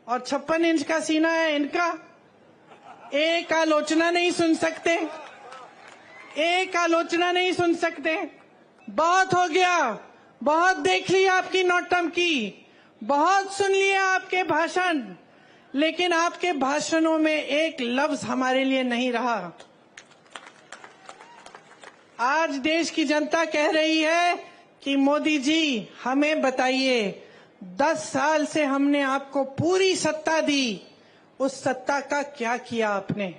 और 56 इंच का सीना है इनका। एक आलोचना नहीं सुन सकते, एक आलोचना नहीं सुन सकते। बहुत हो गया, बहुत देख लिया आपकी नौटंकी, बहुत सुन लिया आपके भाषण, लेकिन आपके भाषणों में एक लफ्ज हमारे लिए नहीं रहा। आज देश की जनता कह रही है कि मोदी जी हमें बताइए, 10 साल से हमने आपको पूरी सत्ता दी, उस सत्ता का क्या किया आपने?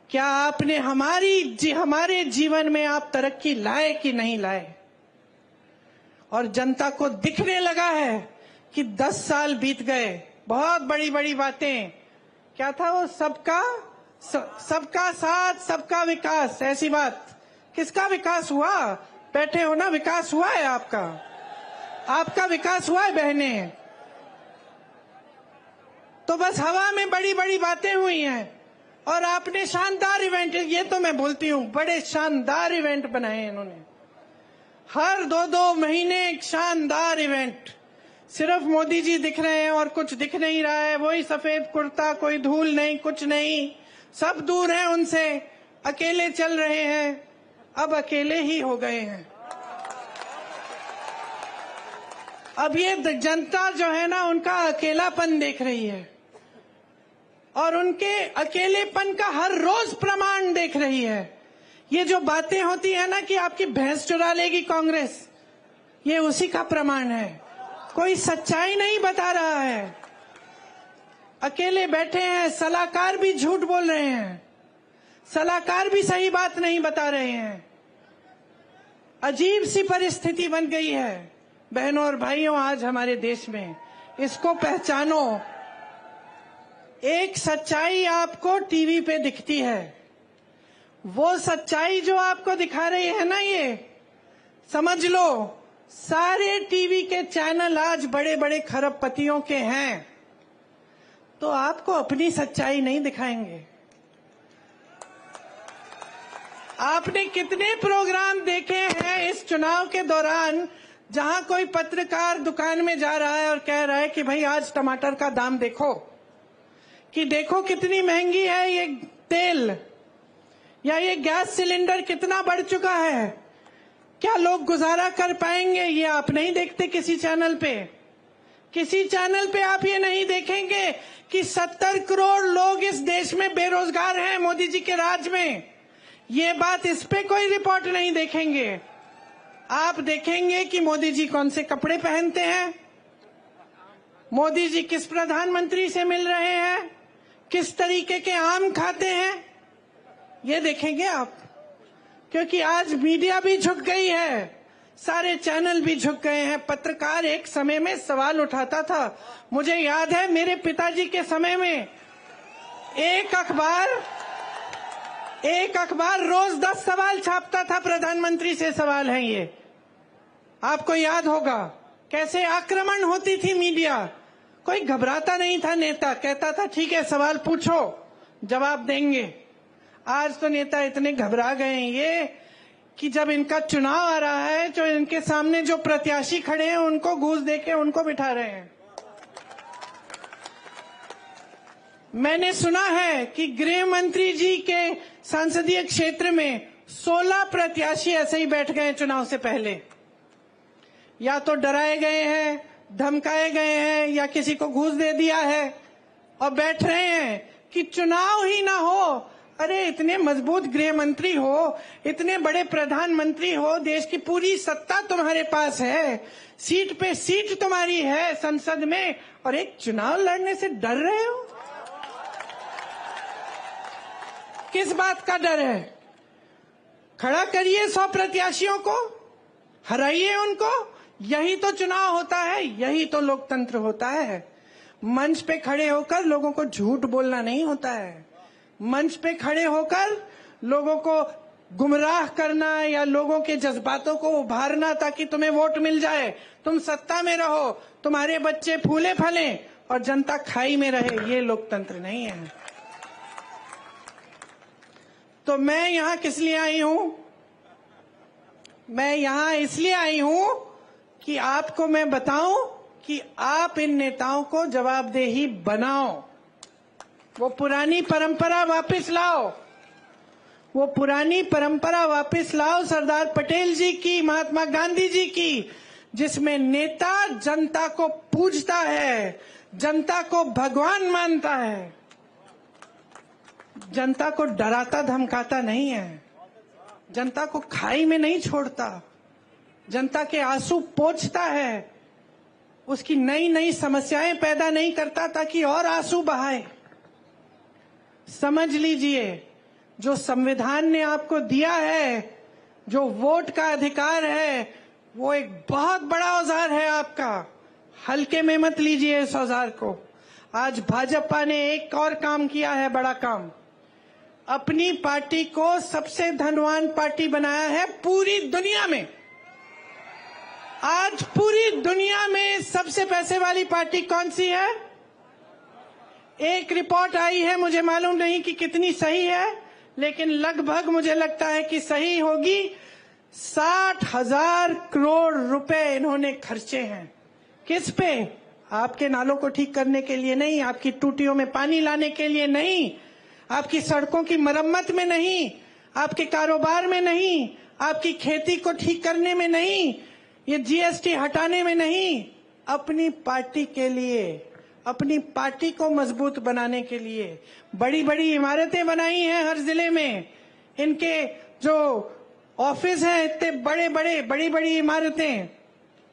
क्या आपने हमारे जीवन में आप तरक्की लाए कि नहीं लाए? और जनता को दिखने लगा है कि 10 साल बीत गए, बहुत बड़ी बड़ी बातें, क्या था वो, सबका साथ सबका विकास, ऐसी बात। किसका विकास हुआ? बैठे हो ना, विकास हुआ है आपका विकास हुआ है बहने। तो बस हवा में बड़ी बड़ी बातें हुई हैं और आपने शानदार इवेंट, ये तो मैं बोलती हूं, बड़े शानदार इवेंट बनाए इन्होंने। हर 2-2 महीने एक शानदार इवेंट। सिर्फ मोदी जी दिख रहे हैं और कुछ दिख नहीं रहा है, वही सफेद कुर्ता, कोई धूल नहीं, कुछ नहीं, सब दूर हैं उनसे, अकेले चल रहे हैं। अब अकेले ही हो गए हैं। अब ये जनता जो है ना, उनका अकेलापन देख रही है और उनके अकेलेपन का हर रोज प्रमाण देख रही है। ये जो बातें होती है ना कि आपकी भैंस चुरा लेगी कांग्रेस, ये उसी का प्रमाण है। कोई सच्चाई नहीं बता रहा है, अकेले बैठे हैं। सलाहकार भी झूठ बोल रहे हैं, सलाहकार भी सही बात नहीं बता रहे हैं। अजीब सी परिस्थिति बन गई है बहनों और भाइयों आज हमारे देश में। इसको पहचानो। एक सच्चाई आपको टीवी पे दिखती है, वो सच्चाई जो आपको दिखा रही है ना, ये समझ लो सारे टीवी के चैनल आज बड़े बड़े खरबपतियों के हैं, तो आपको अपनी सच्चाई नहीं दिखाएंगे। आपने कितने प्रोग्राम देखे हैं इस चुनाव के दौरान जहां कोई पत्रकार दुकान में जा रहा है और कह रहा है कि भाई आज टमाटर का दाम देखो, कि देखो कितनी महंगी है ये तेल, या ये गैस सिलेंडर कितना बढ़ चुका है, क्या लोग गुजारा कर पाएंगे? ये आप नहीं देखते किसी चैनल पे। किसी चैनल पे आप ये नहीं देखेंगे कि 70 करोड़ लोग इस देश में बेरोजगार हैं मोदी जी के राज में। ये बात, इस पे कोई रिपोर्ट नहीं देखेंगे। आप देखेंगे कि मोदी जी कौन से कपड़े पहनते हैं, मोदी जी किस प्रधानमंत्री से मिल रहे हैं, किस तरीके के आम खाते हैं, ये देखेंगे आप। क्योंकि आज मीडिया भी झुक गई है, सारे चैनल भी झुक गए हैं। पत्रकार एक समय में सवाल उठाता था, मुझे याद है मेरे पिताजी के समय में एक अखबार रोज 10 सवाल छापता था, प्रधानमंत्री से सवाल है ये। आपको याद होगा कैसे आक्रमण होती थी मीडिया। कोई घबराता नहीं था, नेता कहता था ठीक है सवाल पूछो जवाब देंगे। आज तो नेता इतने घबरा गए हैं ये कि जब इनका चुनाव आ रहा है तो इनके सामने जो प्रत्याशी खड़े हैं उनको घूस देके उनको बिठा रहे हैं। मैंने सुना है कि गृह मंत्री जी के संसदीय क्षेत्र में 16 प्रत्याशी ऐसे ही बैठ गए चुनाव से पहले, या तो डराए गए हैं, धमकाए गए हैं, या किसी को घूस दे दिया है और बैठ रहे हैं कि चुनाव ही ना हो। अरे इतने मजबूत गृह मंत्री हो, इतने बड़े प्रधानमंत्री हो, देश की पूरी सत्ता तुम्हारे पास है, सीट पे सीट तुम्हारी है संसद में, और एक चुनाव लड़ने से डर रहे हो। किस बात का डर है? खड़ा करिए 100 प्रत्याशियों को, हराइए उनको। यही तो चुनाव होता है, यही तो लोकतंत्र होता है। मंच पे खड़े होकर लोगों को झूठ बोलना नहीं होता है, मंच पे खड़े होकर लोगों को गुमराह करना या लोगों के जज्बातों को उभारना ताकि तुम्हें वोट मिल जाए, तुम सत्ता में रहो, तुम्हारे बच्चे फूले फले और जनता खाई में रहे, ये लोकतंत्र नहीं है। तो मैं यहां किस लिए आई हूं? मैं यहां इसलिए आई हूं कि आपको मैं बताऊं कि आप इन नेताओं को जवाबदेही बनाओ, वो पुरानी परंपरा वापस लाओ, वो पुरानी परंपरा वापस लाओ सरदार पटेल जी की, महात्मा गांधी जी की, जिसमें नेता जनता को पूजता है, जनता को भगवान मानता है, जनता को डराता धमकाता नहीं है, जनता को खाई में नहीं छोड़ता, जनता के आंसू पोंछता है, उसकी नई नई समस्याएं पैदा नहीं करता ताकि और आंसू बहाए। समझ लीजिए, जो संविधान ने आपको दिया है, जो वोट का अधिकार है, वो एक बहुत बड़ा औजार है आपका, हल्के में मत लीजिए इस औजार को। आज भाजपा ने एक और काम किया है, बड़ा काम, अपनी पार्टी को सबसे धनवान पार्टी बनाया है पूरी दुनिया में। आज पूरी दुनिया में सबसे पैसे वाली पार्टी कौन सी है? एक रिपोर्ट आई है, मुझे मालूम नहीं कि कितनी सही है, लेकिन लगभग मुझे लगता है कि सही होगी। 60,000 करोड़ रुपए इन्होंने खर्चे हैं। किस पे? आपके नालों को ठीक करने के लिए नहीं, आपकी टूटियों में पानी लाने के लिए नहीं, आपकी सड़कों की मरम्मत में नहीं, आपके कारोबार में नहीं, आपकी खेती को ठीक करने में नहीं, ये जीएसटी हटाने में नहीं, अपनी पार्टी के लिए, अपनी पार्टी को मजबूत बनाने के लिए बड़ी बड़ी इमारतें बनाई हैं हर जिले में। इनके जो ऑफिस हैं, इतने बड़े बड़े बड़ी बड़ी इमारतें,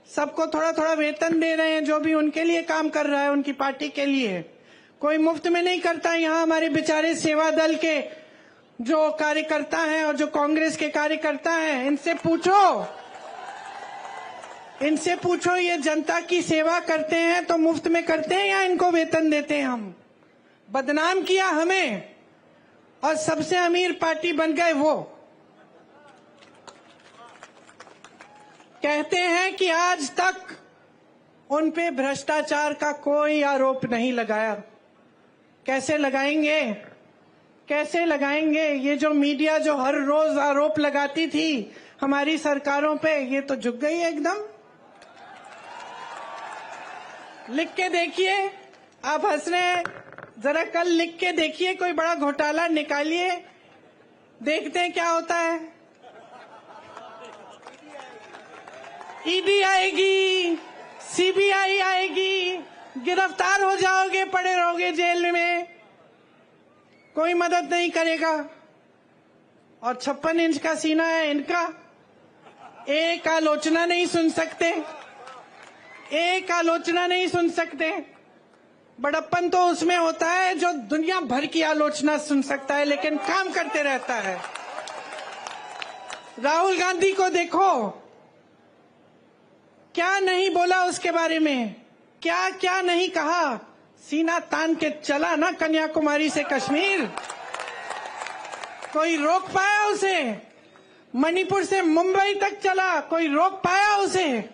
सबको थोड़ा थोड़ा वेतन दे रहे हैं, जो भी उनके लिए काम कर रहा है उनकी पार्टी के लिए। कोई मुफ्त में नहीं करता। यहाँ हमारे बेचारे सेवा दल के जो कार्यकर्ता हैं और जो कांग्रेस के कार्यकर्ता हैं, इनसे पूछो ये जनता की सेवा करते हैं तो मुफ्त में करते हैं या इनको वेतन देते हैं? हम बदनाम किया हमें और सबसे अमीर पार्टी बन गए वो। कहते हैं कि आज तक उन पे भ्रष्टाचार का कोई आरोप नहीं लगाया। कैसे लगाएंगे? कैसे लगाएंगे? ये जो मीडिया जो हर रोज आरोप लगाती थी हमारी सरकारों पे, ये तो झुक गई है एकदम। लिख के देखिए, आप हंस रहे हैं, जरा कल लिख के देखिए, कोई बड़ा घोटाला निकालिए, देखते हैं क्या होता है। ईडी आएगी, सीबीआई आएगी, गिरफ्तार हो जाओगे, पड़े रहोगे जेल में, कोई मदद नहीं करेगा। और 56 इंच का सीना है इनका, एक आलोचना नहीं सुन सकते, एक आलोचना नहीं सुन सकते। बड़प्पन तो उसमें होता है जो दुनिया भर की आलोचना सुन सकता है लेकिन काम करते रहता है। राहुल गांधी को देखो, क्या नहीं बोला उसके बारे में, क्या क्या नहीं कहा। सीना तान के चला ना कन्याकुमारी से कश्मीर, कोई रोक पाया उसे? मणिपुर से मुंबई तक चला, कोई रोक पाया उसे?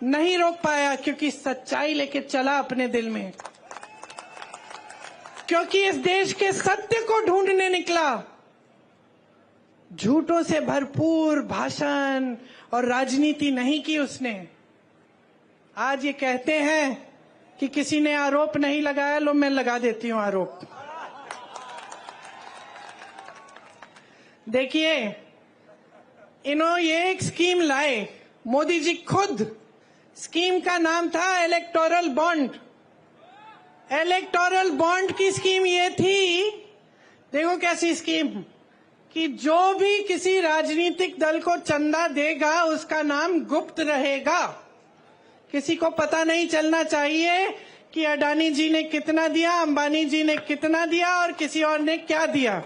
नहीं रोक पाया, क्योंकि सच्चाई लेके चला अपने दिल में, क्योंकि इस देश के सत्य को ढूंढने निकला। झूठों से भरपूर भाषण और राजनीति नहीं की उसने। आज ये कहते हैं कि किसी ने आरोप नहीं लगाया, लो मैं लगा देती हूं आरोप। देखिए, इन्होंने ये एक स्कीम लाए, मोदी जी खुद। स्कीम का नाम था इलेक्टोरल बॉन्ड। इलेक्टोरल बॉन्ड की स्कीम ये थी, देखो कैसी स्कीम, कि जो भी किसी राजनीतिक दल को चंदा देगा उसका नाम गुप्त रहेगा। किसी को पता नहीं चलना चाहिए कि अडानी जी ने कितना दिया, अंबानी जी ने कितना दिया और किसी और ने क्या दिया।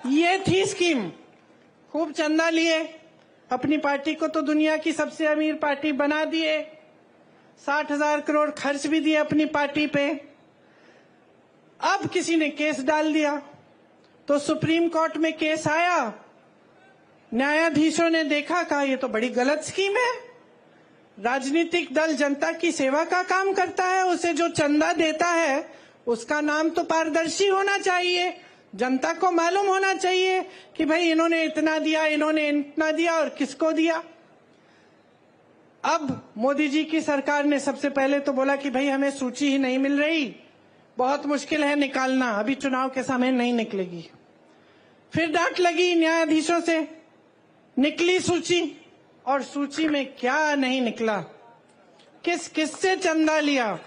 ये थी स्कीम। खूब चंदा लिए, अपनी पार्टी को तो दुनिया की सबसे अमीर पार्टी बना दिए, 60,000 करोड़ खर्च भी दिए अपनी पार्टी पे। अब किसी ने केस डाल दिया तो सुप्रीम कोर्ट में केस आया, न्यायाधीशों ने देखा, कहा ये तो बड़ी गलत स्कीम है। राजनीतिक दल जनता की सेवा का काम करता है, उसे जो चंदा देता है उसका नाम तो पारदर्शी होना चाहिए, जनता को मालूम होना चाहिए कि भाई इन्होंने इतना दिया, इन्होंने इतना दिया और किसको दिया। अब मोदी जी की सरकार ने सबसे पहले तो बोला कि भाई हमें सूची ही नहीं मिल रही, बहुत मुश्किल है निकालना, अभी चुनाव के समय नहीं निकलेगी। फिर डांट लगी न्यायाधीशों से, निकली सूची, और सूची में क्या नहीं निकला, किस किस से चंदा लिया।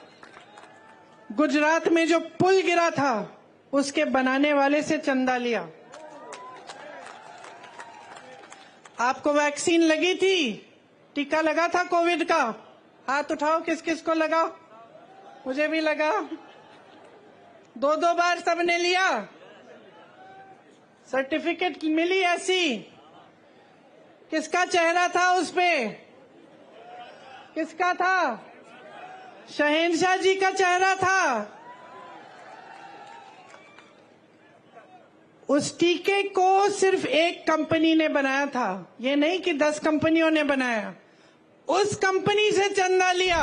गुजरात में जो पुल गिरा था उसके बनाने वाले से चंदा लिया। आपको वैक्सीन लगी थी, टीका लगा था कोविड का, हाथ उठाओ किस किस को लगा। मुझे भी लगा, 2-2 बार सबने लिया, सर्टिफिकेट मिली ऐसी। किसका चेहरा था उस पे, किसका था? शहंशाह जी का चेहरा था। उस टीके को सिर्फ एक कंपनी ने बनाया था, ये नहीं कि 10 कंपनियों ने बनाया। उस कंपनी से चंदा लिया।